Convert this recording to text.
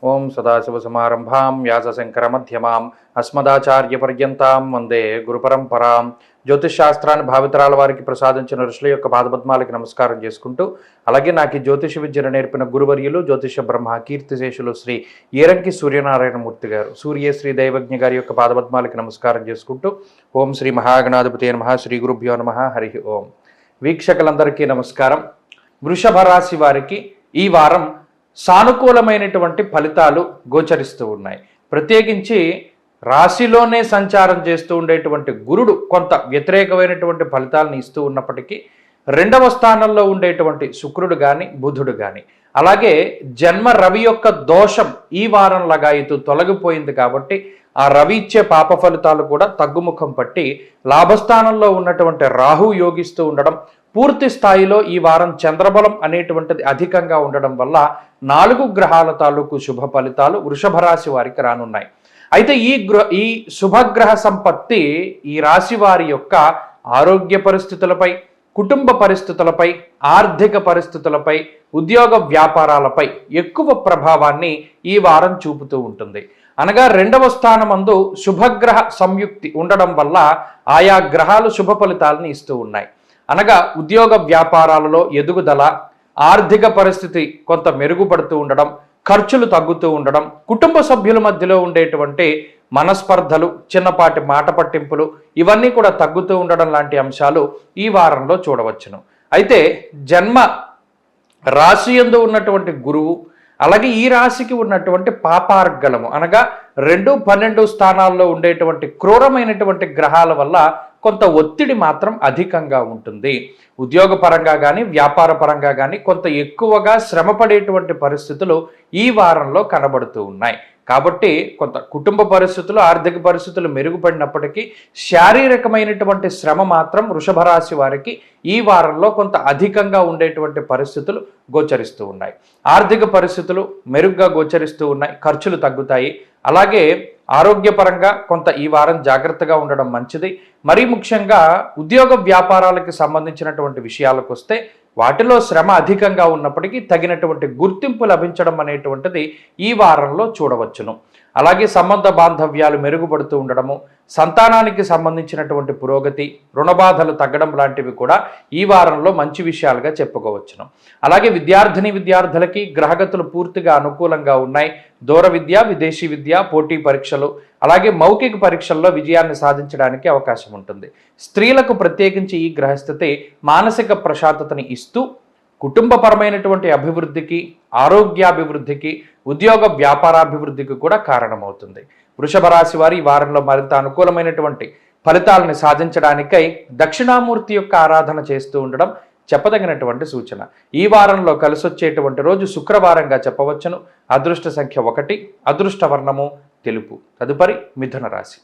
ఓం సదాశివసమారంభాం వ్యాసశంకరమధ్యమాం అస్మదాచార్యపర్యంతాం వందే గురుపరంపరాం. జ్యోతిష్ శాస్త్రాన్ని భావితరాల వారికి ప్రసాదించిన ఋషుల యొక్క పాదపద్మాలకి నమస్కారం చేసుకుంటూ, అలాగే నాకు ఈ జ్యోతిష విద్యను నేర్పిన గురువర్యులు జ్యోతిష బ్రహ్మ కీర్తిశేషులు శ్రీ ఏరంకి సూర్యనారాయణమూర్తి గారు, సూర్యశ్రీ దైవజ్ఞ గారి యొక్క పాదపద్మాలకి నమస్కారం చేసుకుంటూ, ఓం శ్రీ మహాగణాధిపతి నమః, శ్రీ గురుభ్యో నమః, హరి ఓం. వీక్షకులందరికీ నమస్కారం. వృషభ రాశి వారికి ఈ వారం సానుకూలమైనటువంటి ఫలితాలు గోచరిస్తూ ఉన్నాయి. ప్రత్యేకించి రాశిలోనే సంచారం చేస్తూ ఉండేటువంటి గురుడు కొంత వ్యతిరేకమైనటువంటి ఫలితాలను ఇస్తూ ఉన్నప్పటికీ, రెండవ స్థానంలో ఉండేటువంటి శుక్రుడు కానీ బుధుడు కానీ, అలాగే జన్మ రవి యొక్క దోషం ఈ వారం లగాయితూ తొలగిపోయింది కాబట్టి ఆ రవి ఇచ్చే పాప ఫలితాలు కూడా తగ్గుముఖం పట్టి లాభస్థానంలో ఉన్నటువంటి రాహు యోగిస్తూ ఉండడం, పూర్తి స్థాయిలో ఈ వారం చంద్రబలం అనేటువంటిది అధికంగా ఉండడం వల్ల 4 గ్రహాల తాలూకు శుభ ఫలితాలు వృషభ రాశి వారికి రానున్నాయి. అయితే ఈ శుభగ్రహ సంపత్తి ఈ రాశి వారి యొక్క ఆరోగ్య పరిస్థితులపై, కుటుంబ పరిస్థితులపై, ఆర్థిక పరిస్థితులపై, ఉద్యోగ వ్యాపారాలపై ఎక్కువ ప్రభావాన్ని ఈ వారం చూపుతూ ఉంటుంది. అనగా 2వ స్థానమందు శుభగ్రహ సంయుక్తి ఉండడం వల్ల ఆయా గ్రహాలు శుభ ఫలితాలను ఇస్తూ ఉన్నాయి. అనగా ఉద్యోగ వ్యాపారాలలో ఎదుగుదల, ఆర్థిక పరిస్థితి కొంత మెరుగుపడుతూ ఉండడం, ఖర్చులు తగ్గుతూ ఉండడం, కుటుంబ సభ్యుల మధ్యలో ఉండేటువంటి మనస్పర్ధలు, చిన్నపాటి మాట పట్టింపులు ఇవన్నీ కూడా తగ్గుతూ ఉండడం లాంటి అంశాలు ఈ వారంలో చూడవచ్చును. అయితే జన్మ రాశి యందు ఉన్నటువంటి గురువు, అలాగే ఈ రాశికి ఉన్నటువంటి పాపార్గళము అనగా 2, 12 స్థానాల్లో ఉండేటువంటి క్రూరమైనటువంటి గ్రహాల వల్ల కొంత ఒత్తిడి మాత్రం అధికంగా ఉంటుంది. ఉద్యోగ పరంగా కానీ వ్యాపార పరంగా కానీ కొంత ఎక్కువగా శ్రమపడేటువంటి పరిస్థితులు ఈ వారంలో కనబడుతూ ఉన్నాయి. కాబట్టి కొంత కుటుంబ పరిస్థితులు, ఆర్థిక పరిస్థితులు మెరుగుపడినప్పటికీ శారీరకమైనటువంటి శ్రమ మాత్రం వృషభ రాశి వారికి ఈ వారంలో కొంత అధికంగా ఉండేటువంటి పరిస్థితులు గోచరిస్తూ ఉన్నాయి. ఆర్థిక పరిస్థితులు మెరుగ్గా గోచరిస్తూ ఉన్నాయి, ఖర్చులు తగ్గుతాయి. అలాగే ఆరోగ్యపరంగా కొంత ఈ వారం జాగ్రత్తగా ఉండడం మంచిది. మరీ ముఖ్యంగా ఉద్యోగ వ్యాపారాలకు సంబంధించినటువంటి విషయాలకు వస్తే వాటిలో శ్రమ అధికంగా ఉన్నప్పటికీ తగినటువంటి గుర్తింపు లభించడం అనేటువంటిది ఈ వారంలో చూడవచ్చును. అలాగే సంబంధ బాంధవ్యాలు మెరుగుపడుతూ ఉండడము, సంతానానికి సంబంధించినటువంటి పురోగతి, రుణబాధలు తగ్గడం లాంటివి కూడా ఈ వారంలో మంచి విషయాలుగా చెప్పుకోవచ్చును. అలాగే విద్యార్థులకి గ్రహగతులు పూర్తిగా అనుకూలంగా ఉన్నాయి. దూర విద్య, విదేశీ విద్య, పోటీ పరీక్షలు, అలాగే మౌఖిక పరీక్షల్లో విజయాన్ని సాధించడానికి అవకాశం ఉంటుంది. స్త్రీలకు ప్రత్యేకించి ఈ గ్రహస్థితి మానసిక ప్రశాంతతని ఇస్తూ కుటుంబపరమైనటువంటి అభివృద్ధికి, ఆరోగ్యాభివృద్ధికి, ఉద్యోగ వ్యాపారాభివృద్ధికి కూడా కారణమవుతుంది. వృషభ రాశి వారి ఈ వారంలో మరింత అనుకూలమైనటువంటి ఫలితాలను సాధించడానికై దక్షిణామూర్తి యొక్క ఆరాధన చేస్తూ ఉండడం చెప్పదగినటువంటి సూచన. ఈ వారంలో కలిసొచ్చేటువంటి రోజు శుక్రవారంగా చెప్పవచ్చును. అదృష్ట సంఖ్య 1, అదృష్ట వర్ణము తెలుపు. తదుపరి మిథున రాశి.